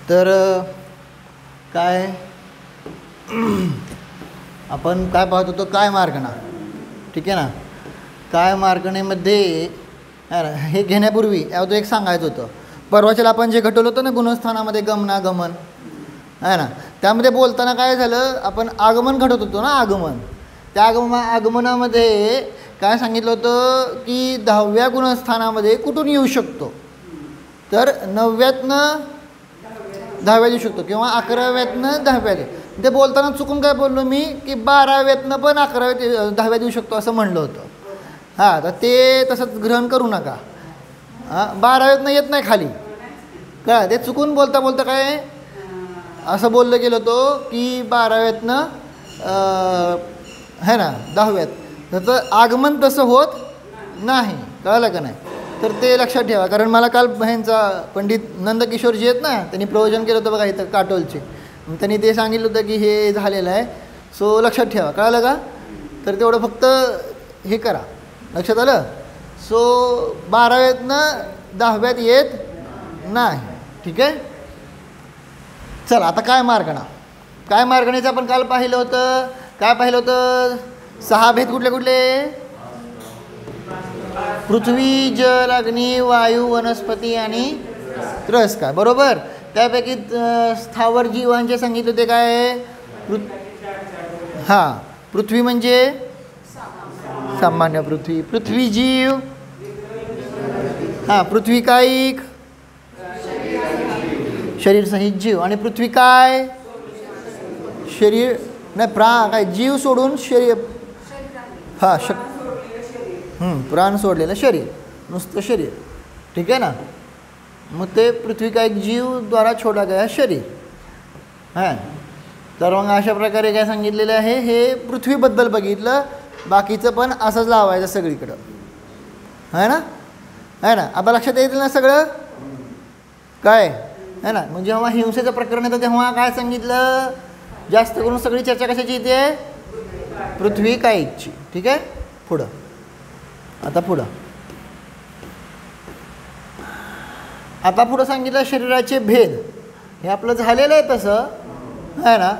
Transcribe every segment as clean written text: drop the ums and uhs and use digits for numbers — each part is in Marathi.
तर काय आपण काय पाहत होतो, काय मार्गणा. ठीक आहे ना. काय मार्गणेमध्ये हे घेण्यापूर्वी यावं एक सांगायचं होतं. परवाच्याला आपण जे घटवलं होतं ना गुणस्थानामध्ये गमनागमन आहे ना, त्यामध्ये बोलताना काय झालं, आपण आगमन घडत होतो ना, आगमन. त्या आगमनामध्ये काय सांगितलं होतं की 10व्या गुणस्थानामध्ये कुठून येऊ शकतो, तर 9व्यातनं 10व्या देऊ शकतो किंवा 11व्यातनं 10व्या दे. ते बोलताना चुकून काय बोललो मी की 12व्यातनं पण 11व्या 10व्या देऊ शकतो असं म्हणलं होतं. हां, तर ते तसंच ग्रहण करू नका. 12व्यातनं येत नाही खाली काय, ते चुकून बोलता बोलता काय असं बोललं गेलं होतं की 12व्यातनं है ना 10व्यात. त्याचं आगमन तसं होत नाही, कळलं का नाही. तर ते लक्षात ठेवा. कारण मला काल ह्यांचा पंडित नंदकिशोरजी आहेत ना, त्यांनी प्रवचन केलं होतं बघा इथं काटोलचे. त्यांनी ते सांगितलं होतं की हे झालेलं आहे. सो लक्षात ठेवा, कळलं का. तर तेवढं फक्त हे करा, लक्षात आलं. सो 12व्यातनं 10व्यात येत नाही. ठीक आहे. चला आता काय मार्गणा. काय मार्गणेचं आपण काल पाहिलं होतं. काय पाहिलं होतं, 6 भेद कुठले कुठले, पृथ्वी, जल, अग्नी, वायू, वनस्पती आणि त्रस्कार. बरोबर. त्यापैकी स्थावर जीवांचे सांगितले होते काय, हां पृथ्वी म्हणजे सामान्य पृथ्वी, पृथ्वी जीव, हां पृथ्वी कायिक शरीर सहित जीव, आणि पृथ्वी काय शरीर नाही काय जीव सोडून शरीर, हां प्राण सोडलेलं शरीर, नुसतं शरीर. ठीक आहे ना. मग ते पृथ्वी का एक जीव द्वारा छोडा गया शरीर. हां, तर मग अशा प्रकारे काय सांगितलेलं आहे, हे पृथ्वीबद्दल बघितलं. बाकीचं पण असंच लावायचं सगळीकडं, आहे ना. आहे ना. आता लक्षात येईल ना सगळं काय आहे ना. म्हणजे जेव्हा हिंसेचं प्रकरण येतं तेव्हा काय सांगितलं, जास्त करून सगळी चर्चा कशाची येते, पृथ्वी कायिकची. ठीक आहे. पुढं आता पुढं सांगितलं शरीराचे भेद. हे आपलं झालेलं आहे तसं आहे ना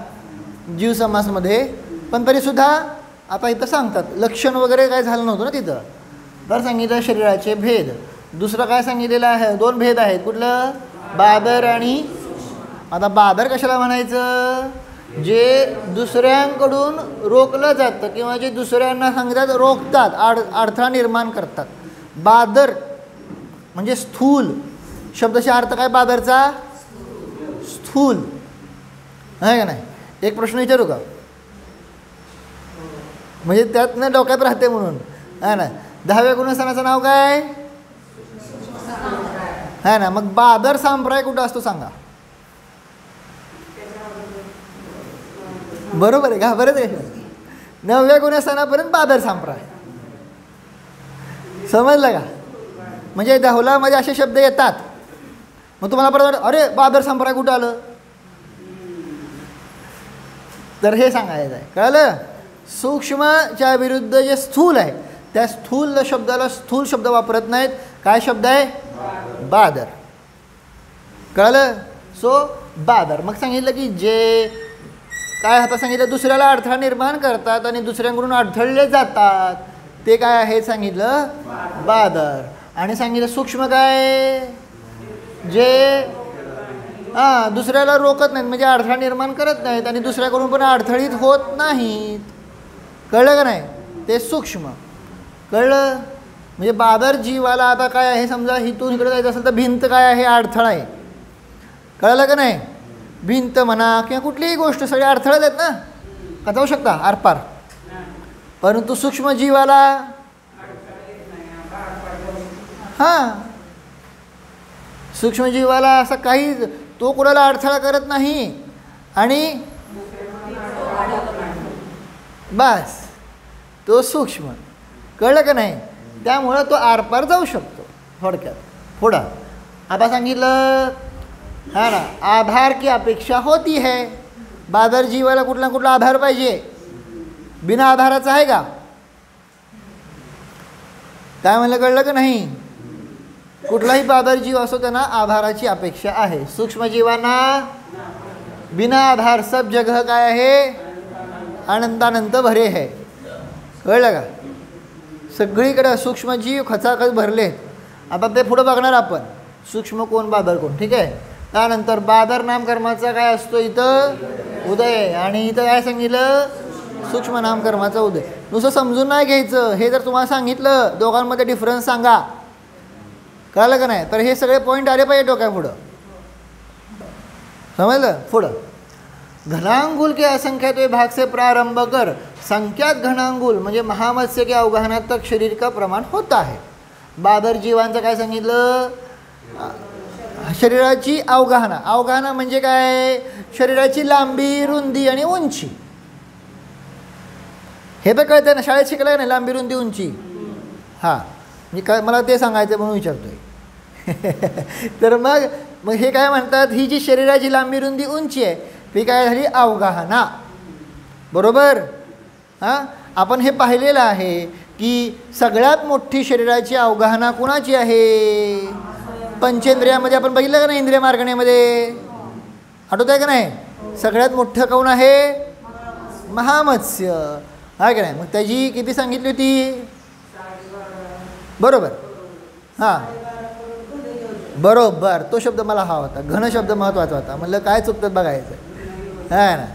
जीव समासमध्ये, पण तरीसुद्धा आता इथं सांगतात लक्षण वगैरे काय झालं नव्हतं ना तिथं. तर सांगितलं शरीराचे भेद. दुसरं काय सांगितलेलं आहे, 2 भेद आहेत. कुठलं, बादर आणि. आता बादर कशाला म्हणायचं, जे दुसऱ्यांकडून रोखलं जातं किंवा जे दुसऱ्यांना सांगतात रोखतात, अडथळा निर्माण करतात. बादर म्हणजे स्थूल. शब्दाचा अर्थ काय बादरचा, स्थूल आहे का नाही. एक प्रश्न विचारू का, म्हणजे त्यातनं डोक्यात राहते म्हणून आहे ना. 10व्या गुणस्थानाचं नाव काय आहे ना. मग बादर संप्रदाय कुठं असतो सांगा. बरोबर आहे का, बरंच आहे. 9व्या गुणस्थानापर्यंत बादर संप्रदाय. समजलं का. म्हणजे 10ला मध्ये असे शब्द येतात. मग तुम्हाला परत अरे बादर संप्रदाय कुठं आलं, तर हे सांगायचं आहे. कळलं. सूक्ष्मच्या विरुद्ध जे स्थूल आहे त्या स्थूल शब्दाला स्थूल शब्द वापरत नाहीत. काय शब्द आहे, बादर. कळलं. सो बादर. मग सांगितलं की जे काय आता सांगितलं दुसऱ्याला अडथळा निर्माण करतात आणि दुसऱ्यांकडून अडथळले जातात, ते काय आहे सांगितलं, बादर. आणि सांगितलं सूक्ष्म काय, जे दुसऱ्याला रोखत नाहीत म्हणजे अडथळा निर्माण करत नाहीत आणि दुसऱ्याकडून पण अडथळीत होत नाहीत. कळलं का नाही, ते सूक्ष्म. कळलं. म्हणजे बादर जीवाला आता काय आहे, समजा इथून इकडे जायचं असेल तर भिंत काय आहे, अडथळा आहे. कळलं का नाही. भिंत म्हणा किंवा कुठलीही गोष्ट सगळे अडथळत आहेत ना, का जाऊ शकता आरपार. परंतु सूक्ष्म जीवाला हां सूक्ष्म जीवाला असं काही, तो कोणाला अडथळा करत नाही आणि बस तो सूक्ष्म. कळलं का नाही. त्यामुळं तो आरपार जाऊ शकतो थोडक्यात. पुढं आता सांगितलं हा ना, आधार की अपेक्षा होती है. बादर जीवाला कुठला कुठला आधार पाहिजे, बिना आधाराचा आहे का, काय म्हणलं, कळलं का नाही. कुठलाही बादर जीव असो त्यांना आधाराची अपेक्षा आहे. सूक्ष्मजीवांना बिना आधार सब जगह काय आहे, अनंतानंत भरे है. कळलं का? सगळीकडे सूक्ष्मजीव खचाखच भरले. आता ते पुढं बघणार आपण, सूक्ष्म कोण बादर कोण. ठीक आहे. त्यानंतर बादर नामकर्माचा काय असतो इथं, उदय. आणि इथं काय सांगितलं, सूक्ष्म नामकर्माचा उदय. नुसतं समजून नाही घ्यायचं. हे जर तुम्हाला सांगितलं दोघांमध्ये डिफरन्स सांगा, कळलं का नाही, तर हे सगळे पॉईंट आले पाहिजे डोक्यापुढं. समजलं. पुढं घनांगुल के असंख्यात भाग से प्रारंभ कर संख्यात घनांगुल म्हणजे महामत्स्य के अवगाहना तक शरीर का प्रमाण होता है. बादर जीवांचं काय सांगितलं, शरीराची अवगाहना. अवगाहना म्हणजे काय, शरीराची लांबी, रुंदी आणि उंची. हे तर कळतंय ना, शाळेत शिकलाय ना, लांबी, रुंदी, उंची. हां, मी काय मला ते सांगायचं म्हणून विचारतोय. तर मग हे काय म्हणतात, ही जी शरीराची लांबी, रुंदी, उंची आहे ती काय झाली, अवगाहना. बरोबर. हां, आपण हे पाहिलेलं आहे की सगळ्यात मोठी शरीराची अवगाहना कुणाची आहे, पंचेंद्रियामध्ये. आपण बघितलं का नाही, इंद्रिय मार्गणेमध्ये आठवत आहे का नाही, सगळ्यात मोठं कोण आहे, महामत्स्य. आहे का नाही. मग त्याची किती सांगितली होती, बरोबर. हां, बरोबर. तो शब्द मला हा होता, घन शब्द महत्त्वाचा होता. म्हणलं काय चुकतं बघायचं आहे ना.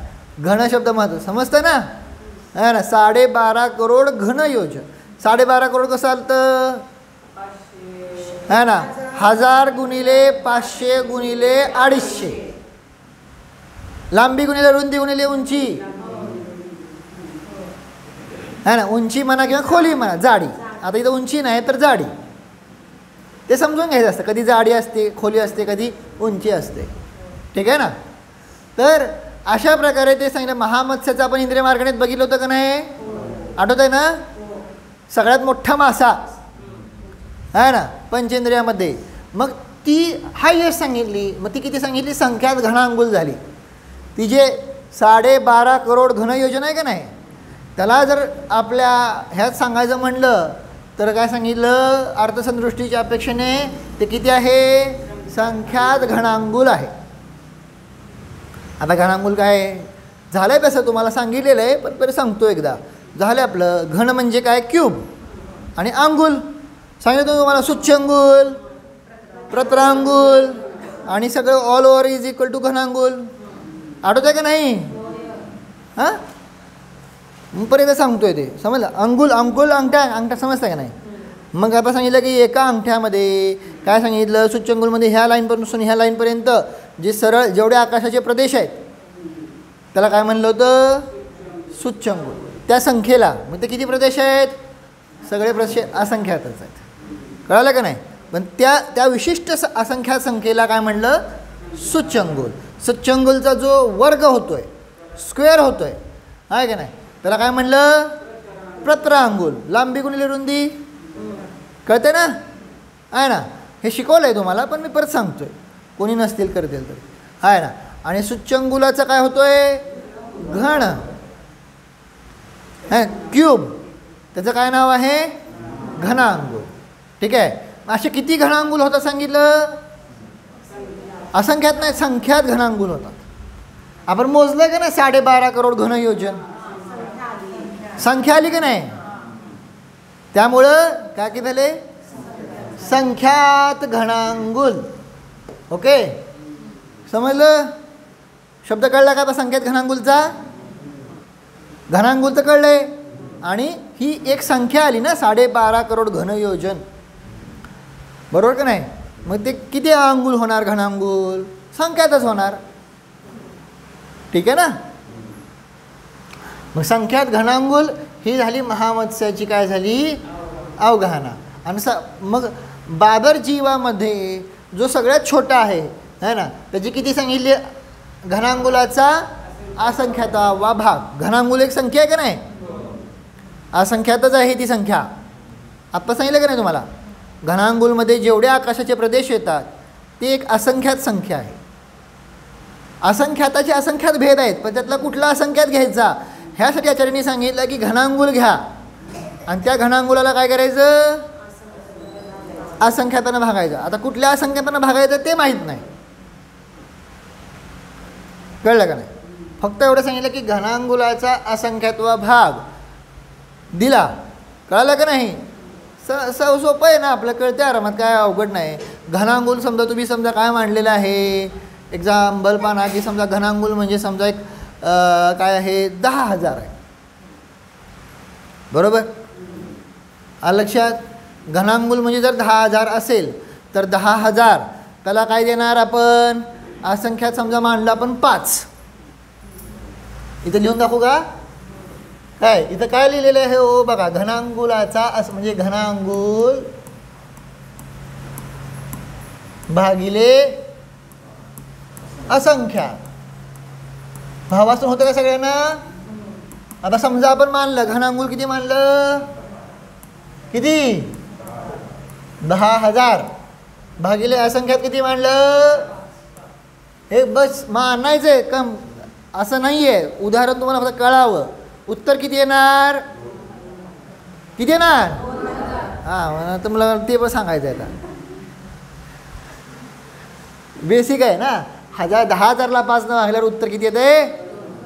घन शब्द महत्त्व समजतं ना, आहे ना. 12.5 करोड घन योजन. 12.5 करोड कसं आलं है ना, 1000 गुणिले 500 गुणिले 250, लांबी गुणिले रुंदी गुणिले उंची, है ना. उंची म्हणा किंवा खोली म्हणा, जाडी. आता इथं उंची नाही तर जाडी, ते समजून घ्यायचं असतं. कधी जाडी असते, खोली असते, कधी उंची असते. ठीक आहे ना. तर अशा प्रकारे ते सांगितलं. महामत्स्याचं आपण इंद्रिय मार्गणेत बघितलं होतं का नाही, आठवत आहे ना. सगळ्यात मोठा मासा आहे ना पंचेंद्रियामध्ये. मग ती हायेस्ट सांगितली. मग ती किती सांगितली, संख्यात घनांगुल झाली. ती जे 12.5 करोड घन योजना आहे का नाही, त्याला जर आपल्या ह्यात सांगायचं म्हणलं तर काय सांगितलं, अर्थसंदृष्टीच्या अपेक्षेने ते किती आहे, संख्यात घनांगुल आहे. आता घनांगुल काय झालं आहे, तसं तुम्हाला सांगितलेलं आहे, पण तरी सांगतो एकदा. झालं आपलं. घन म्हणजे काय, क्यूब. आणि अंगुल सांगितलं तुम्हाला, सूच्यंगुल, प्रत्रांगुल आणि सगळं all over is equal to घनांगुल. आठवत आहे का नाही. हां, मग पर्यंत सांगतोय ते, समजलं. अंगुल, अंकुल, अंगठा समजतं का नाही. मग आता सांगितलं की एका अंगठ्यामध्ये काय सांगितलं, सूच्यंगुलमध्ये ह्या लाईनपासून ह्या लाईनपर्यंत जे सरळ जेवढे आकाशाचे प्रदेश आहेत त्याला काय म्हणलं होतं, सूच्यंगुल. त्या संख्येला मग ते किती प्रदेश आहेत, सगळे प्रदेश असंख्यातच आहेत. कळालं का नाही. पण त्या विशिष्ट असंख्यात संख्येला काय म्हणलं, सूच्यंगुल. सूच्यंगुलचा जो वर्ग होतोय, स्क्वेअर होतोय, आहे का नाही, त्याला काय म्हणलं, प्रत्रांगुल. लांबी गुणिले रुंदी, कळते ना, आहे ना. हे शिकवलं आहे तुम्हाला, पण मी परत सांगतोय, कोणी नसतील करतील तर, आहे ना. आणि सूच्यंगुलाचं काय होतोय, घन, है क्यूब. त्याचं काय नाव आहे, घनांगुल. ठीक आहे. असे किती घनांगुल होतात सांगितलं, असंख्यात नाही, संख्यात घनांगुल होतात. आपण मोजलं का नाही, 12.5 करोड घन योजन, संख्या आली का नाही. त्यामुळं काय किती झाले, संख्यात घनांगुल. ओके, समजलं. शब्द कळला का आता संख्यात घनांगुलचा. घनांगुल तर कळलंय. आणि ही एक संख्या आली ना, 12.5 करोड घन योजन, बरोबर का नाही. मग ते किती अंगुल होणार, घनांगुल संख्यातच होणार. ठीक आहे ना. मग संख्यात घनांगुल ही झाली महामत्स्याची काय झाली, अवगाहना. आणि मग बादर जीवामध्ये जो सगळ्यात छोटा आहे ना, त्याची किती सांगितली, घनांगुलाचा असंख्याता वा भाग. घनांगुल एक संख्या आहे का नाही, असंख्यातच आहे ती संख्या. आत्ता सांगितलं का नाही तुम्हाला, घनांगुलमध्ये जेवढे आकाशाचे प्रदेश येतात ते एक असंख्यात संख्या आहे. असंख्याताचे असंख्यात भेद आहेत, पण त्यातला कुठला असंख्यात घ्यायचा ह्यासाठी आचार्यांनी सांगितलं की घनांगुल घ्या आणि त्या घनांगुलाला काय करायचं, असंख्यातानं भागायचं. आता कुठल्या असंख्यातानं भागायचं ते माहीत नाही. कळलं का नाही? फक्त एवढं सांगितलं की घनांगुलाचा असंख्यात्व भाग दिला. कळलं का नाही? सोपं आहे ना, आपलं कळते आरामात, काय अवघड नाही. घनांगुल समजा तुम्ही समजा काय मांडलेलं आहे एक्झाम्पल पाना की समजा घनांगुल म्हणजे समजा एक काय आहे 10,000 आहे. बरोबर आलं लक्षात? घनांगुल म्हणजे जर 10,000 असेल तर 10,000 त्याला काय देणार आपण? असंख्यात समजा मांडलं आपण 5. इथं लिहून दाखवू का? काय इथं काय लिहिलेलं आहे हो बघा, घनांगुलाचा म्हणजे घनांगुल भागिले असंख्यात. भावासून होतं का सगळ्यांना? आता समजा आपण मानलं घनांगुल किती मानलं? किती? 10,000 भागिले असंख्यात किती मांडलं? हे बस मानायचंय कम असं नाही आहे. उदाहरण तुम्हाला फक्त कळावं. उत्तर किती येणार? किती येणार? हां तर मला ते पण सांगायचं आहे. आता बेसिक आहे ना. 10,000ला 5 न भागल्यावर उत्तर किती येते?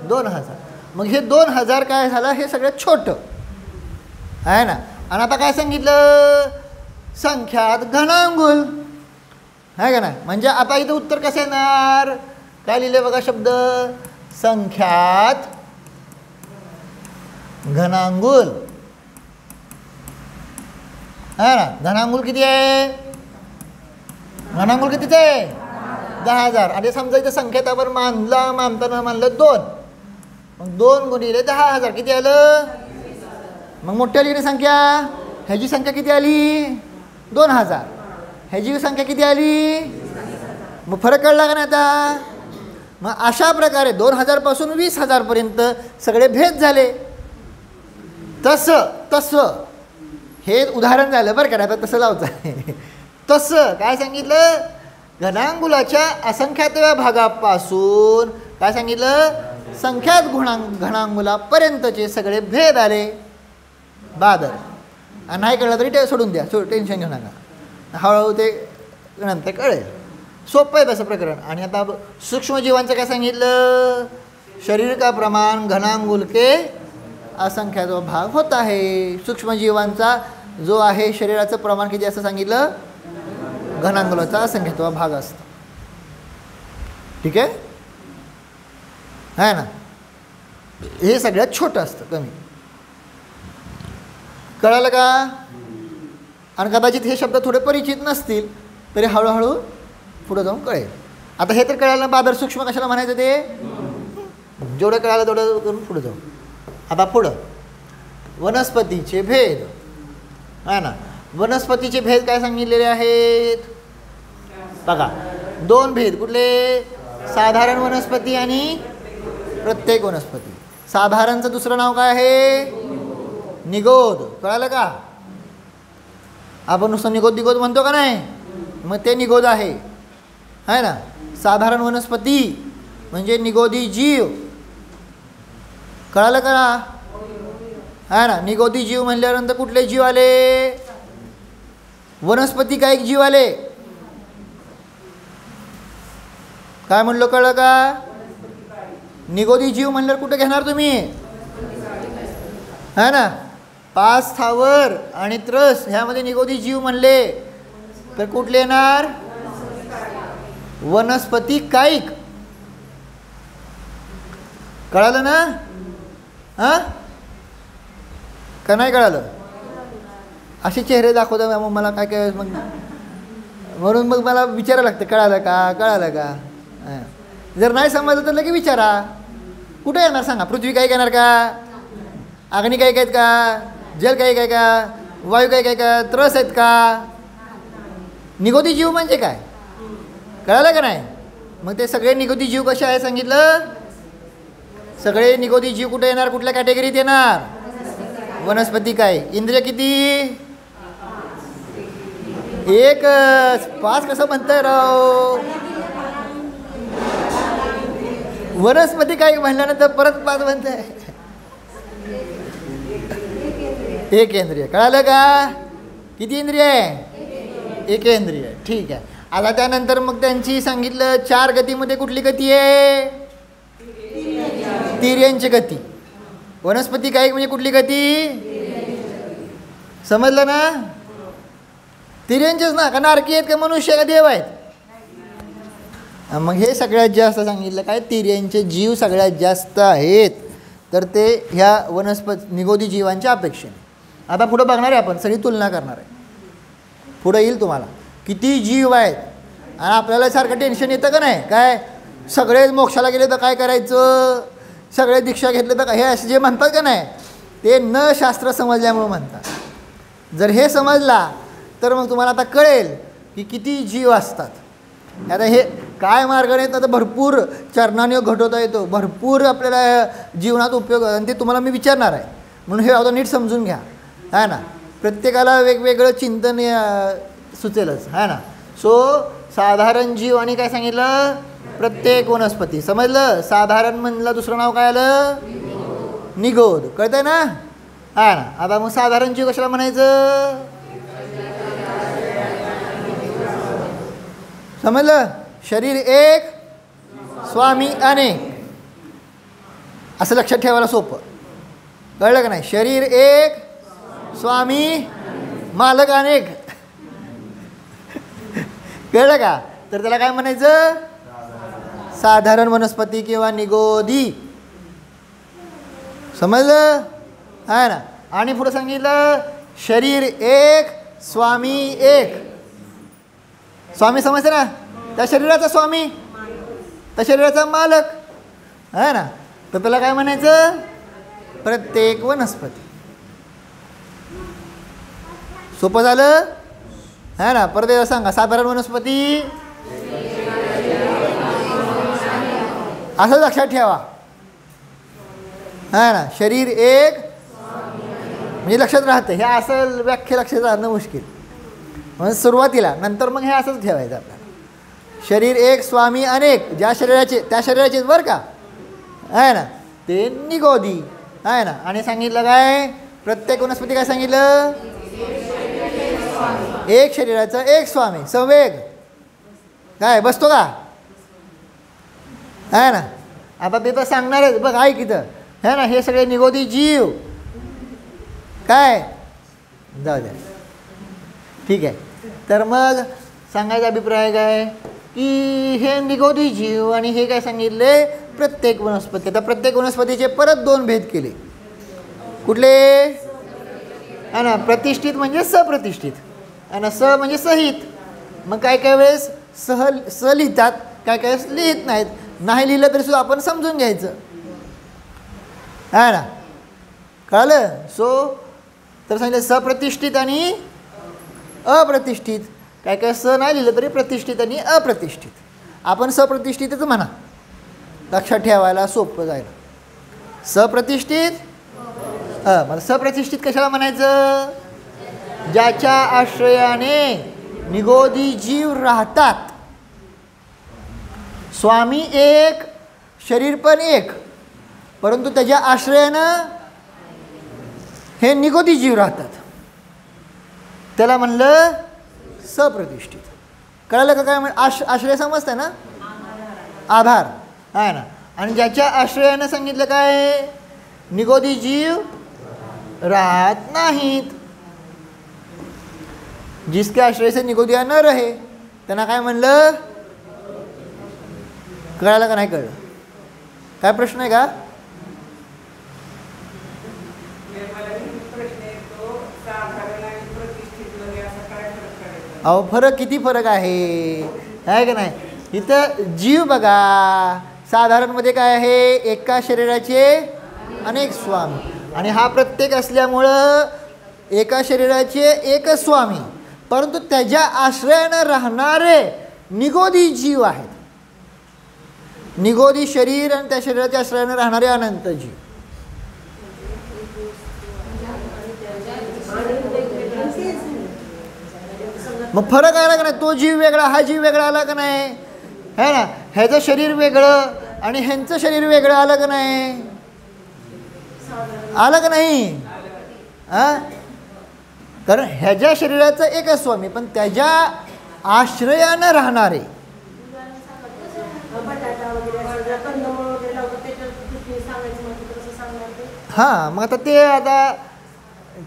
2,000. मग हे 2,000 काय झालं? हे सगळ्यात छोटं आहे ना. आणि आता काय सांगितलं? संख्यात घनांगुल आहे का नाही. म्हणजे आता इथं उत्तर कसं येणार? काय लिहिले बघा शब्द? संख्यात घनांगुल आहे ना. घनांगुल किती आहे? घनांगुल कितीच आहे? 10,000. आणि समजा इथं संख्येत आपण मानताना मानलं 2. मग 2 गुणिले 10,000 किती आलं? मग मोठ्या लिहिणे संख्या ह्याची संख्या किती आली? 2,000. ह्याची संख्या किती आली? मग फरक कळला का नाही आता? मग अशा प्रकारे 2,000 पासून 20,000 पर्यंत सगळे भेद झाले. तसं हे उदाहरण झालं बरं का. आता तसं लावचं तसं काय सांगितलं? घनांगुलाच्या असंख्यातव्या भागापासून काय सांगितलं? संख्यात घनांगुलापर्यंतचे सगळे भेद आले. बादर. आणि नाही कळलं तरी सोडून द्या, टेन्शन घेऊ नका. हळूहळू ते नंतर कळेल. सोपं आहे तसं प्रकरण. आणि आता सूक्ष्मजीवांचं काय सांगितलं? शरीर का प्रमाण घनांगुल के असंख्यात्व भाग होता है. सूक्ष्मजीवांचा जो आहे शरीराचं प्रमाण किती असं सांगितलं? घनांगुलाचा असंख्यात्व भाग असतो. ठीक आहे ना. हे सगळ्यात छोटं असतं, कमी. कळालं का? आणि कदाचित हे शब्द थोडे परिचित नसतील तरी हळूहळू पुढं जाऊन कळेल. आता हे तर कळालं बादर सूक्ष्म कशाला म्हणायचं ते? जेवढं कळालं तेवढं करून पुढं जाऊ. आता पुढं वनस्पतीचे भेद आहे ना. वनस्पतीचे भेद काय सांगितलेले आहेत बघा? 2 भेद. कुठले? साधारण वनस्पती आणि प्रत्येक वनस्पती. साधारणचं दुसरं नाव काय आहे? निगोद. कळालं का? आपण नुसतं निगोद म्हणतो का नाही? मग ते निगोद आहे ना. साधारण वनस्पती म्हणजे निगोदी जीव. कळालं का? आहे ना. निगोदी जीव म्हणल्यानंतर कुठले जीव आले? वनस्पती काय जीव आले. काय म्हणलो? कळलं का? निगोदी जीव म्हणल्यावर कुठे घेणार तुम्ही? है ना. 5 स्थावर आणि त्रस ह्यामध्ये निगोदी जीव म्हणले तर कुठले येणार? वनस्पती कायिक. कळालं ना? हां का नाही कळालं? असे चेहरे दाखवता मग मला काय काय मग म्हणून मग मला विचारायला लागतं कळालं का. जर नाही समजलं तर लगे विचारा. कुठे येणार सांगा? पृथ्वी काही येणार का? अग्नी काही आहेत का? जल काही काय का? वायू काही काय का? त्रस आहेत का? निगोदी जीव म्हणजे काय? कळालं का नाही? मग ते सगळे निगोदी जीव कसे आहे सांगितलं? सगळे निगोदी जीव कुठे येणार? कुठल्या कॅटेगरीत येणार? वनस्पती काय. इंद्रिय किती? एकच. 5 कसं म्हणताय राव? वनस्पती काय म्हणल्यानंतर परत 5 म्हणताय. 1 इंद्रिय. कळालं का? किती इंद्रिय आहे? एकेंद्रिय. ठीक आहे. आता त्यानंतर मग त्यांची सांगितलं 4 गतीमध्ये कुठली गती आहे? तिर्यंच गती. वनस्पती कायिक म्हणजे कुठली गती? समजलं ना? तिर्यंचच ना, का नारकी आहेत, का मनुष्य, का देव आहेत? मग हे सगळ्यात जास्त सांगितलं काय? तिर्यंचे जीव सगळ्यात जास्त आहेत. तर ते ह्या निगोदी जीवांच्या अपेक्षेने. आता पुढं बघणार आहे आपण, सगळी तुलना करणार आहे. पुढं येईल तुम्हाला किती जीव आहेत. आणि आपल्याला सारखं टेन्शन येतं का नाही? काय सगळे मोक्षाला गेले तर काय करायचं, सगळे दीक्षा घेतले तर काय, हे असे जे म्हणतात का नाही, ते न शास्त्र समजल्यामुळं म्हणतात. जर हे समजला तर मग तुम्हाला आता कळेल की किती जीव असतात. आता हे काय मार्ग नाहीत, आता भरपूर चरणाने घडवता येतो, भरपूर आपल्याला जीवनात उपयोग, आणि ते तुम्हाला मी विचारणार आहे. म्हणून हे आता नीट समजून घ्या, आहे ना. प्रत्येकाला वेगवेगळं चिंतन सुचेलच, आहे ना. सो साधारण जीव आणि काय सांगितलं? प्रत्येक वनस्पती. समजलं? साधारण म्हणलं दुसरं नाव काय आलं? निगोद. कळतंय ना? हा ना. आता मग साधारण जीव कशाला म्हणायचं? समजलं? शरीर एक, स्वामी अनेक, असं लक्षात ठेवायला सोपं. कळलं का नाही? शरीर एक, स्वामी, मालक अनेक. कळलं का? तर त्याला काय म्हणायचं? साधारण वनस्पती किंवा निगोदी. समजलं? आहे ना. आणि पुढे सांगितलं शरीर एक, स्वामी एक. स्वामी समजते ना? त्या शरीराचा स्वामी, त्या शरीराचा मालक, आहे ना. तर त्याला काय म्हणायचं? प्रत्येक वनस्पती. सोपं झालं, है ना. परत एकदा सांगा. साधारण वनस्पती असं लक्षात ठेवा, है ना. शरीर एक म्हणजे लक्षात राहतं. हे असं व्याख्या लक्षात राहणं मुश्किल, म्हणजे सुरुवातीला. नंतर मग हे असंच ठेवायचं आपल्याला. शरीर एक, स्वामी अनेक. ज्या शरीराचे त्या शरीराचे बरं का, आहे ना, ते निगोदी, आहे ना. आणि सांगितलं काय? प्रत्येक वनस्पती काय सांगितलं? एक शरीराचा एक स्वामी. संवेग काय बसतो का? आहे ना. आता ते तर सांगणारच. बघ ऐक इथं, है ना. हे सगळे निगोदी जीव काय, जाऊ द्या. ठीक आहे. तर मग सांगायचा अभिप्राय काय की हे निगोदी जीव आणि हे काय सांगितले? प्रत्येक वनस्पती. आता प्रत्येक वनस्पतीचे परत 2 भेद केले. कुठले? है ना. प्रतिष्ठित म्हणजे सप्रतिष्ठित, आणि स म्हणजे सहित. मग काय काय वेळेस स लिहितात, काय काय वेळेस लिहित नाहीत. नाही लिहिलं तरी सुद्धा आपण समजून घ्यायचं, है ना. कळलं? सो तर सांगितलं सप्रतिष्ठित आणि अप्रतिष्ठित. काय काय स नाही लिहिलं तरी प्रतिष्ठित आणि अप्रतिष्ठित. आपण सप्रतिष्ठितच म्हणा, लक्षात ठेवायला सोपं जायला. सप्रतिष्ठित. मला सप्रतिष्ठित कशाला म्हणायचं? ज्याच्या आश्रयाने निगोदी जीव राहतात. स्वामी एक, शरीर पण एक, परंतु त्याच्या आश्रयानं हे निगोदी जीव राहतात. त्याला म्हणलं सप्रतिष्ठित. कळलं का? काय आश्रय समजतं ना? आधार, आहे ना. आणि ज्याच्या आश्रयानं सांगितलं काय? निगोदी जीव राहत नाहीत. जिसके आश्रय से निगोदिया न रहे, त्यांना काय म्हणलं? कळलं का नाही कळलं? काय प्रश्न आहे का? अहो फरक किती फरक आहे का नाही? इथं जीव बघा, साधारणमध्ये काय आहे? एका शरीराचे अनेक स्वामी, आणि हा प्रत्येक असल्यामुळं एका शरीराचे एक स्वामी, परंतु त्याच्या आश्रयानं राहणारे निगोदी जीव आहेत. निगोदी शरीर आणि त्या शरीराच्या आश्रयानं राहणारे अनंत जीव. मग फरक आला का नाही? तो जीव वेगळा, हा जीव वेगळा आला का नाही? है ना. ह्याचं शरीर वेगळं आणि ह्यांचं शरीर वेगळं आलं का नाही? आलं का नाही? कारण ह्याच्या शरीराचं एकच स्वामी, पण त्याच्या आश्रयानं राहणारे. हां, मग आता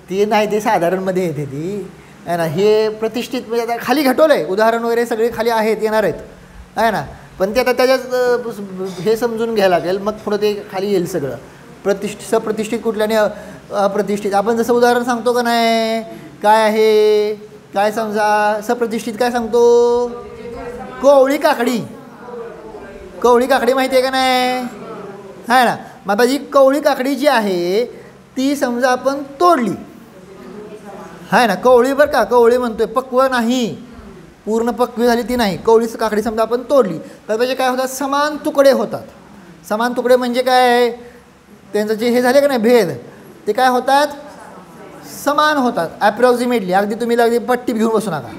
ते नाही, ते साधारणमध्ये येते ती आहे ना. हे प्रतिष्ठित म्हणजे आता खाली घटवलं आहे, उदाहरण वगैरे सगळे खाली आहेत, येणार आहेत आहे ना. पण ते आता त्याच्यात हे समजून घ्यायला लागेल, मग पुढं ते खाली येईल सगळं. सप्रतिष्ठित कुठल्याने अप्रतिष्ठित. आपण जसं उदाहरण सांगतो का नाही, काय आहे, काय समजा सप्रतिष्ठित काय सांगतो, कोवळी काकडी. कोवळी काकडी माहिती आहे का नाही, आहे ना. मग आता जी कोवळी काकडी जी आहे ती समजा आपण तोडली, आहे ना. कोवळी बरं का, कोवळी म्हणतोय, पक्व नाही, पूर्ण पक्वी झाली ती नाही. कोवळी काकडी समजा आपण तोडली तर त्याचे काय होतात, समान तुकडे होतात. समान तुकडे म्हणजे काय, त्यांचं जे हे झाले का नाही भेद, ते काय होतात, समान होतात ॲप्रॉक्सिमेटली. अगदी तुम्ही अगदी पट्टी घेऊन बसू नका,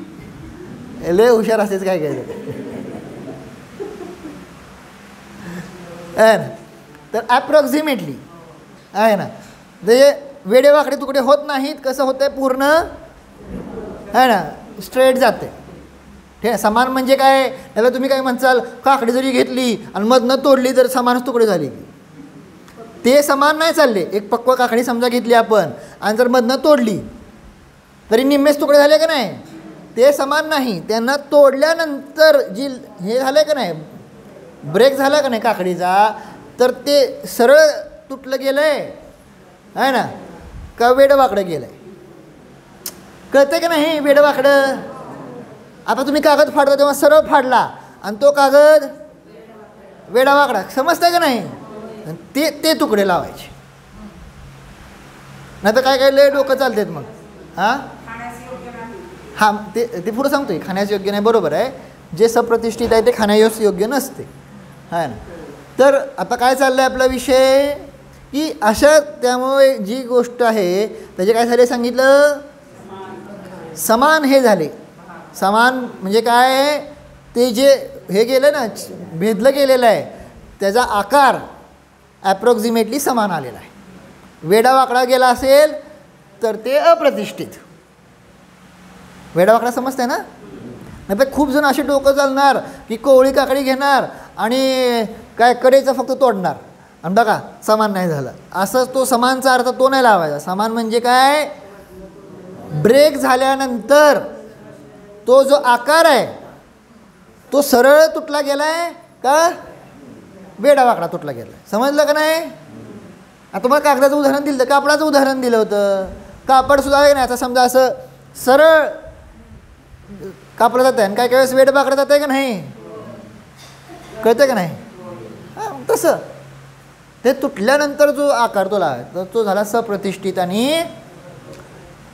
लय हुशार असतेच काय काय आहे ना. तर ॲप्रॉक्सिमेटली आहे ना, ते वेडेवाकडे तुकडे होत नाहीत. कसं होतं आहे, पूर्ण आहे ना स्ट्रेट जाते. ठीक आहे. समान म्हणजे काय, त्याला तुम्ही काय म्हणसाल, काकडी जरी घेतली आणि मधनं तोडली तर समानच तुकडे झाले, ते समान नाही चालले. एक पक्व काकडी समजा घेतली आपण आणि जर मधनं तोडली तरी निम्मेच तुकडे झाले का नाही, ते समान नाही. त्यांना तोडल्यानंतर जी हे झालं का नाही, ब्रेक झाला का नाही काकडीचा, तर ते सरळ तुटलं गेलं आहे ना, का वेडवाकडं गेलं आहे. कळतं का नाही वेडवाकडं. आता तुम्ही कागद फाडता तेव्हा सरळ फाडला आणि तो कागद वेडावाकडा, समजतं का नाही, ते तुकडे लावायचे. नाही तर काय काय लय डोकं चालतात मग. हां ते पुढं सांगतोय, खाण्यास योग्य नाही, बरोबर आहे. जे सप्रतिष्ठित आहे ते खाण्यास योग्य नसते, आहे ना. तर आता काय चाललं आहे आपला विषय, की अशा त्यामुळे जी गोष्ट आहे त्याचे काय झाले सांगितलं, समान हे झाले. समान म्हणजे काय, ते जे हे गेलं ना, भेदलं गेलेलं आहे, त्याचा आकार ॲप्रॉक्सिमेटली समान आलेला आहे. वेडावाकडा गेला असेल तर ते अप्रतिष्ठित. वेडावाकडा समजतंय ना. नाही तर खूप जण असे डोकं चालणार की कोवळी काकडी घेणार आणि काय कडेचं फक्त तोडणार आणि बघा समान नाही झालं. असंच तो समानचा अर्थ तो नाही लावायचा. समान म्हणजे काय, ब्रेक झाल्यानंतर तो जो आकार आहे तो सरळ तुटला गेला आहे का वेडावाकडा तुटला गेला आहे. समजलं का नाही. आता तुम्हाला कागदाचं उदाहरण दिलं, कापडाचं उदाहरण दिलं होतं. कापडसुद्धा आहे ना, आता समजा असं सरळ कापलं जातं आहे आणि काय काय वेळेस वेडवाकडं जातं आहे का नाही, कळतं का नाही. हां, तसं ते तुटल्यानंतर जो आकार तो लावा तो झाला सप्रतिष्ठित आणि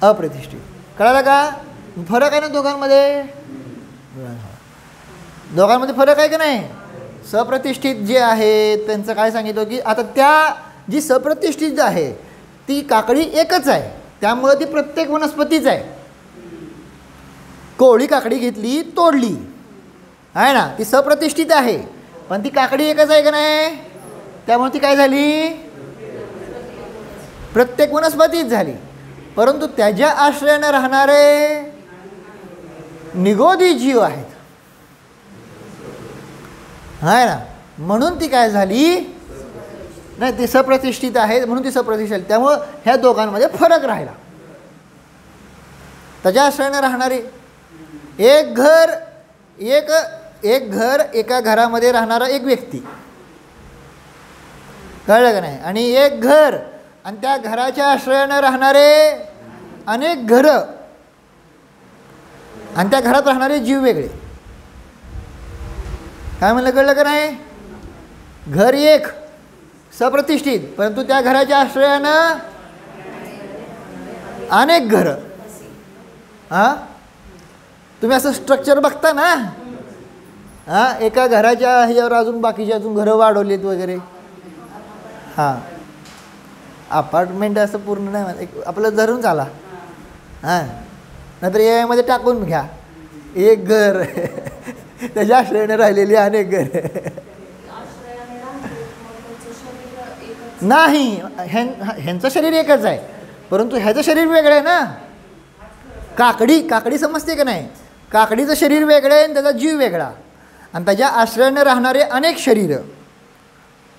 अप्रतिष्ठित. कळालं का फरक आहे ना दोघांमध्ये. दोघांमध्ये फरक आहे का नाही. सप्रतिष्ठित जे आहे त्यांचं काय सांगितलं की आता त्या जी सप्रतिष्ठित आहे ती काकडी एकच आहे, त्यामुळे ती प्रत्येक वनस्पतीच आहे. कोवळी काकडी घेतली तोडली आहे ना, ती सप्रतिष्ठित आहे, पण ती काकडी एकच आहे का नाही, त्यामुळे ती काय झाली, प्रत्येक वनस्पतीच झाली. परंतु त्याच्या आश्रयाने राहणारे निगोदी जीव आहेत, आहे ना, म्हणून ती काय झाली नाही, ती सप्रतिष्ठित आहे म्हणून ती सप्रतिष्ठित. त्यामुळं ह्या दोघांमध्ये फरक राहिला. त्याच्या आश्रयाने राहणारे एक घर एका घरामध्ये राहणारा एक व्यक्ती, कळलं का नाही, आणि एक घर आणि त्या घराच्या आश्रयाने राहणारे अनेक घरं आणि त्या घरात राहणारे जीव वेगळे. काय म्हणलं, कळलं का नाही. घर एक सप्रतिष्ठित, परंतु त्या घराच्या आश्रयानं अनेक घरं. हां, तुम्ही असं स्ट्रक्चर बघता ना, हां, एका घराच्या ह्याच्यावर अजून बाकीचे अजून घरं वाढवलीत वगैरे. हां, अपार्टमेंट असं पूर्ण नाही, आपलं धरून चाला. हां, नंतर यामध्ये टाकून घ्या एक घर त्याच्या आश्रयाने राहिलेली अनेक घर. नाही, ह्यांचं शरीर एकच आहे, परंतु ह्याचं शरीर वेगळं आहे ना. काकडी समजते का नाही? काकडीचं शरीर वेगळं आहे आणि त्याचा जीव वेगळा, आणि त्याच्या आश्रयाने राहणारे अनेक शरीरं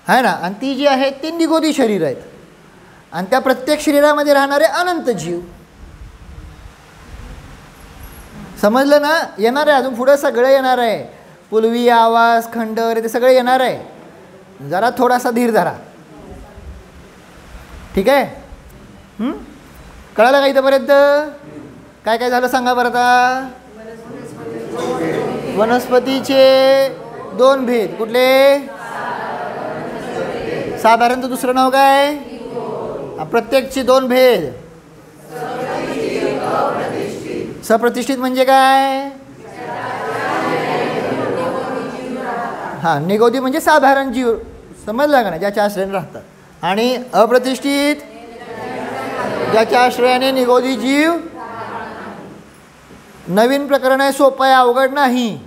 आहे ना, आणि ती जी आहेत ती निगोदी शरीर आहेत, आणि त्या प्रत्येक शरीरामध्ये राहणारे अनंत जीव. समजलं ना? येणार आहे अजून पुढं सगळं येणार आहे. पुलवी आवाज खंड वगैरे ते सगळं येणार आहे. जरा थोडासा धीर धरा. ठीक आहे? कळालं का इथंपर्यंत? काय काय झालं सांगा बरं आता. वनस्पतीचे 2 भेद कुठले? साधारणतः दुसरं नाव काय? प्रत्येकचे 2 भेद. सप्रतिष्ठित म्हणजे काय? हां, निगोदी म्हणजे साधारण जीव, समजलं का नाही, ज्याच्या आश्रयाने राहतात. आणि अप्रतिष्ठित ज्याच्या आश्रयाने निगोदी जीव. नवीन प्रकरण आहे, सोपं आहे, अवघड नाही.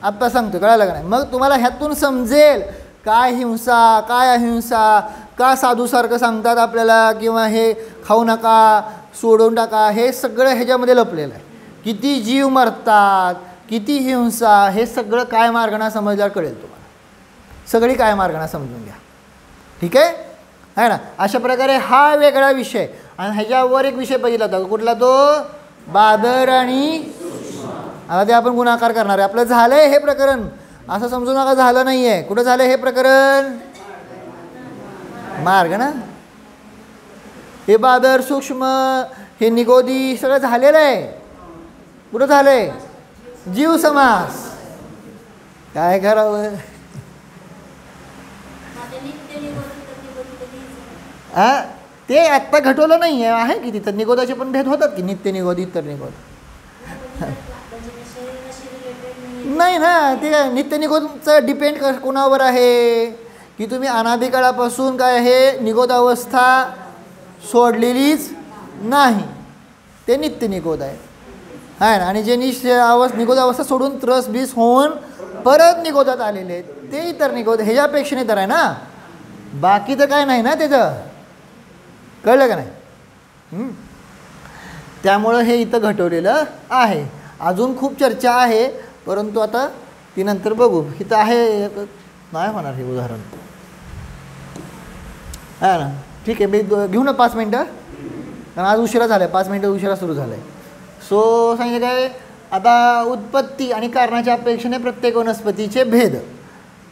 आत्ता सांगतो, कळालं का नाही? मग तुम्हाला ह्यातून समजेल काय हिंसा, काय अहिंसा, का साधूसारखं सांगतात आपल्याला, किंवा हे खाऊ नका, सोडून टाका, हे सगळं ह्याच्यामध्ये लपलेलं आहे. किती जीव मरतात, किती हिंसा, हे सगळं काय मार्गाने समजल्यावर कळेल तुम्हाला. सगळी काय मार्गाने समजून घ्या. ठीक आहे ना? अशा प्रकारे हा वेगळा विषय. आणि ह्याच्यावर एक विषय बघितला होता, कुठला तो? बादर आणि. आता ते आपण गुणाकार करणार आहे. आपलं झालं आहे हे प्रकरण, असं समजू नका झालं नाही आहे. कुठं झालं हे प्रकरण? मार्ग ना. हे बादर, सूक्ष्म, हे निगोदी सगळं झालेलं आहे. कुठं झालं आहे? जीव समास. काय करावं? ते आत्ता घटवलं नाही आहे की तिथं निगोदाचे पण भेद होतात की, नित्य निगोद, इतर निगोद. नाही ना, ते नित्य निगोदचं डिपेंड कोणावर आहे की तुम्ही अनादिकाळापासून काय हे निगोद अवस्था सोडलेलीच नाही, ते नित्य निगोद आहे. आहे ना. आणि जे निगोद अवस्था सोडून त्रस बीस होऊन परत निगोदात आलेले आहेत ते इतर निगोद. ह्याच्यापेक्षा तर आहे ना, बाकी तर काय नाही ना त्याचं. कळलं का नाही? त्यामुळं हे इथं घटवलेलं आहे. अजून खूप चर्चा आहे, परंतु आता ती नंतर बघू. इथं आहे, नाही होणार हे उदाहरण. आहे ना. ठीक आहे, मी घेऊ ना 5 मिनटं, कारण आज उशिरा झाला आहे, 5 मिनटं उशिरा सुरू झालं आहे. सो सांगितलं काय? आता उत्पत्ती आणि कारणाच्या अपेक्षेने प्रत्येक वनस्पतीचे भेद.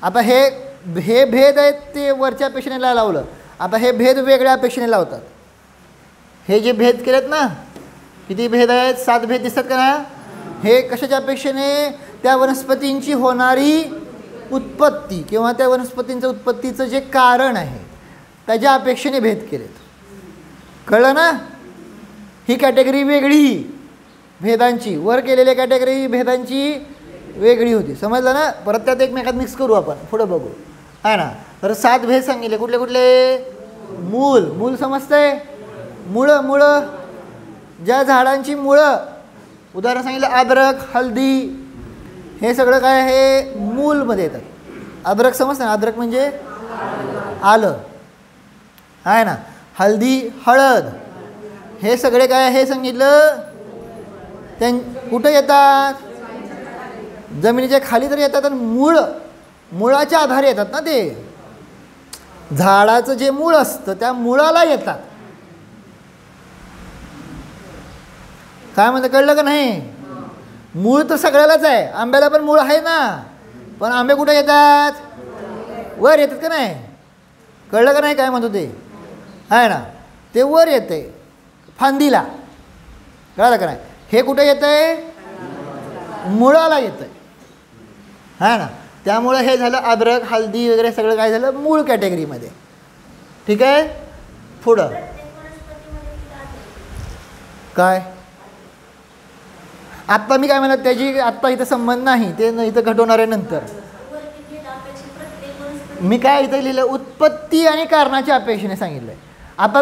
आता हे भेद आहेत ते वरच्या अपेक्षेने लावलं. आता हे भेद वेगळ्या अपेक्षेने लावतात. हे जे भेद केलेत ना, किती भेद आहेत? 7 भेद दिसतात का ना? हे कशाच्या अपेक्षेने? त्या वनस्पतींची होणारी उत्पत्ती किंवा त्या वनस्पतींचं उत्पत्तीचं जे कारण आहे त्याच्या अपेक्षेने भेद केलेत. कळलं ना? ही कॅटेगरी वेगळी भेदांची, वर केलेल्या कॅटेगरी भेदांची वेगळी होती. समजलं ना? परत त्यात एकमेकात मिक्स करू आपण, पुढं बघू. आहे ना. तर 7 भेद सांगितले. कुठले कुठले? मूल समजतंय? मुळं, ज्या झाडांची मुळं, उदाहरण सांगितलं अद्रक, हळदी, हे सगळं काय आहे? मूलमध्ये येतात. अद्रक समजतं ना? अद्रक म्हणजे आलं, आहे ना. हळदी, हळद, हे सगळे काय हे सांगितलं कुठं येतात? जमिनीच्या खाली तर येतात. आणि मुळाच्या आधारे येतात ना. ते झाडाचं जे मूळ असतं त्या मुळाला येतात. काय म्हणतं? कळलं का नाही? मूळ तर सगळ्यालाच आहे. आंब्याला पण मूळ आहे ना, पण आंबे कुठे येतात? वर येतात का नाही? कळलं का नाही काय म्हणतो ते? आहे ना. ते वर येते फांदीला. कळलं का नाही? हे कुठे येतं आहे? मुळाला येतं आहे. आहे ना. त्यामुळं हे झालं अद्रक, हळदी वगैरे सगळं काय झालं? मूळ कॅटेगरीमध्ये. ठीक आहे. पुढं काय? आत्ता मी काय म्हणत, त्याची आत्ता इथं संबंध नाही, ते इथं घटवणार आहे नंतर. मी काय इथं लिहिलं? उत्पत्ती आणि कारणाच्या अपेक्षेने सांगितलं आहे. आता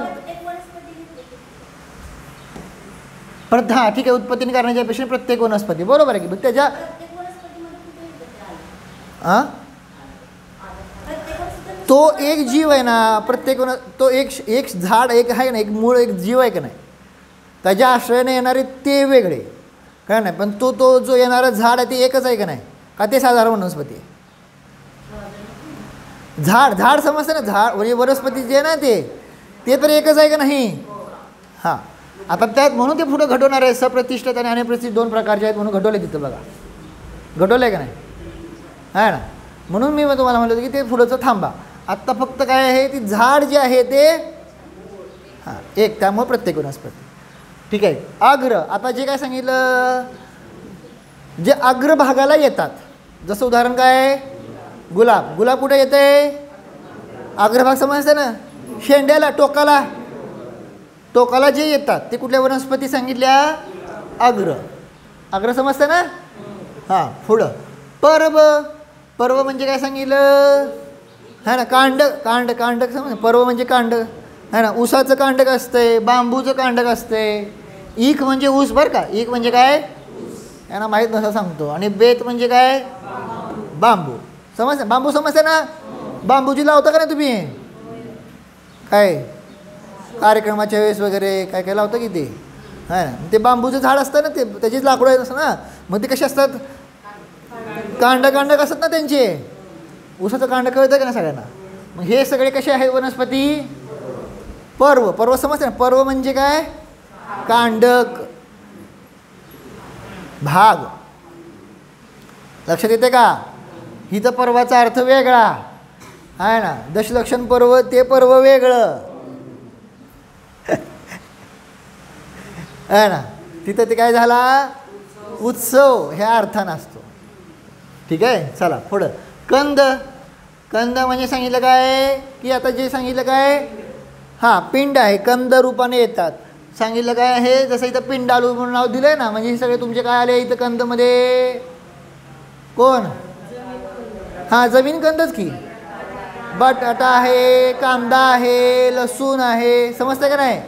परत हां ठीक आहे. उत्पत्ती आणि कारणाच्या अपेक्षेने प्रत्येक वनस्पती, बरोबर आहे की? त्याच्या तो एक जीव आहे ना. प्रत्येक तो एक झाड एक आहे ना, एक मूळ, एक जीव आहे का नाही? त्याच्या आश्रयाने येणारे ते वेगळे, काय नाही. पण तो जो येणारा झाड आहे ते एकच आहे का नाही, का ते साधारण वनस्पती आहे? झाड समजतं ना, झाड म्हणजे वनस्पती जे ना ते तर एकच आहे का नाही? हां. आता त्यात म्हणून ते पुढं घडवणार आहे. सप्रतिष्ठित आणि अनप्रतिष्ठित 2 प्रकारचे आहेत म्हणून घडवले तिथं बघा. घडवलं आहे का नाही? आहे ना. म्हणून मी तुम्हाला म्हणलं होतं की ते पुढंचं थांबा. आत्ता फक्त काय आहे, ती झाड जे आहे ते हां एक, त्यामुळे प्रत्येक वनस्पती. ठीक आहे. अग्र, आता जे काय सांगितलं, जे अग्रभागाला येतात, जसं उदाहरण काय, गुलाब कुठे येते? अग्रभाग समजते ना, शेंड्याला, टोकाला जे येतात ते कुठल्या वनस्पती सांगितल्या? अग्र समजते ना. हां. पुढं पर्व म्हणजे काय सांगितलं? है ना, कांडक समज. पर्व म्हणजे कांड, है ना. ऊसाचं कांडक असतंय, बांबूचं कांडक असतंय. ईख म्हणजे ऊस बरं का. ईख म्हणजे काय यांना माहीत नसं सांगतो. आणि बेत म्हणजे काय? बांबू. समजते? बांबू समजते ना. बांबूची लावता का नाही तुम्ही? काय कार्यक्रमाच्या वेळेस वगैरे काय काय लावतं की ते, है ना. ते बांबूचं झाड असतं ना, ते त्याचीच लाकडं आहेत असं ना. मग ते कसे असतात? कांडक असतात ना त्यांचे. ऊसाचं कांड कळतं का ना सगळ्यांना. मग हे सगळे कसे आहेत वनस्पती? पर्व समजते ना. पर्व म्हणजे काय? कांडक भाग. लक्षात येते का? हिथं पर्वाचा अर्थ वेगळा आहे ना. दशलक्षण पर्व ते पर्व वेगळं आहे ना. तिथं ते काय झाला? उत्सव ह्या अर्थानं असतो. ठीक आहे. चला पुढं. कंद म्हणजे सांगितलं काय की आता जे सांगितलं काय, हां पिंड आहे, कंद रूपाने येतात. सांगितलं काय आहे, जसं इथं पिंडालू म्हणून नाव दिलं आहे ना, म्हणजे हे सगळे तुमचे काय आले इथं कंदमध्ये? कोण? हां जमीन कंदच की. बटाटा आहे, कांदा आहे, लसूण आहे, समजतं का नाही?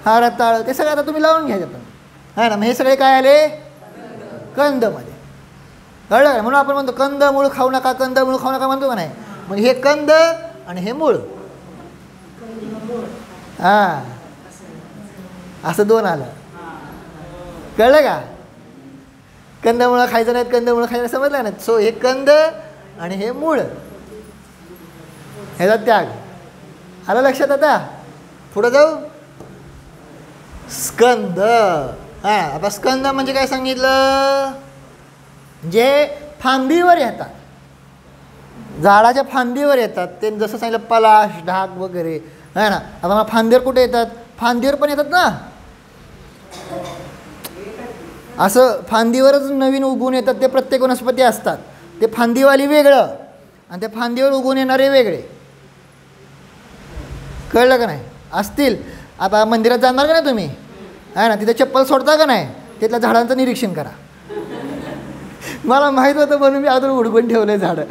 हा रताळ, ते सगळं आता तुम्ही लावून घ्यायचं पण आहे ना. मग हे सगळे काय आले? कंदमध्ये. कळलं का? म्हणून आपण म्हणतो कंदमूळ खाऊ नका, कंदमूळ खाऊ नका म्हणतो का नाही. मग हे कंद आणि हे मूळ, हां असं 2 आलं. कळलं का? कंदमुळं खायचं नाहीत, कंदमुळं खायचं समजलं ना. सो हे कंद आणि हे मूळ, ह्याचा त्याग आलं लक्षात. आता पुढं जाऊ. स्कंद. हां आता स्कंद म्हणजे काय सांगितलं? जे फांदीवर येतात, झाडाच्या फांदीवर येतात. ते जसं सांगितलं पलाश, ढाक वगैरे आहे ना. आता मग फांदीवर कुठे येतात? फांदीवर पण येतात ना. असं फांदीवरच नवीन उगवून येतात ते प्रत्येक वनस्पती असतात. ते फांदीवाली वेगळं आणि ते फांदीवर उगवून येणारे वेगळे. कळलं का नाही? असतील. आता मंदिरात जाणार का नाही तुम्ही, आहे ना, तिथे चप्पल सोडता का नाही? तिथल्या झाडांचं निरीक्षण करा. मला माहीत होतं म्हणून मी अजून उडकून ठेवलं झाडं,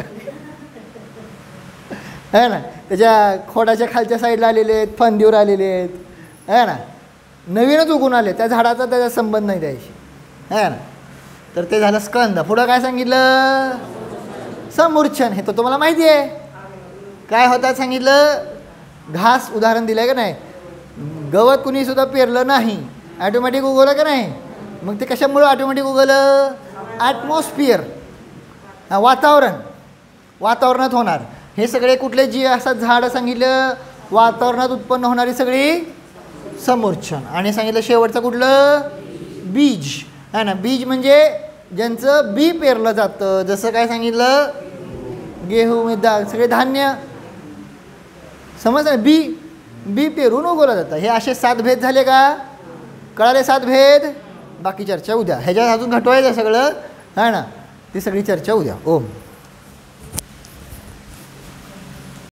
आहे ना. त्याच्या खोडाच्या खालच्या साईडला आलेले आहेत, फांदीवर आलेले आहेत, आहे ना. नवीनच उगून आले, त्या झाडाचा त्याचा संबंध नाही द्यायची, आहे ना. तर ते झालं स्कंद. पुढं काय सांगितलं? समूर्छन. हे तर तुम्हाला माहिती आहे काय होतात सांगितलं. घास उदाहरण दिलं आहे का नाही. गवत कुणीसुद्धा पेरलं नाही, ॲटोमॅटिक उगवलं का नाही. मग ते कशामुळं ऑटोमॅटिक उगवलं? ॲटमॉस्फिअर, वातावरणात होणार. हे सगळे कुठले जी असतात झाडं सांगितलं, वातावरणात उत्पन्न होणारी सगळी समूर्छन. आणि सांगितलं शेवटचं कुठलं? बीज, आहे ना. बीज म्हणजे ज्यांचं बी पेरलं जातं. जसं काय सांगितलं? गेहूं, डाळ, सगळे धान्य समजलं. बी पेरून उगवलं जातं. हे असे 7 भेद झाले का? कळाले 7 भेद. बाकी चर्चा उद्या. ह्याच्यात अजून घटवायचं सगळं, आहे ना. ती सगळी चर्चा उद्या. ओम.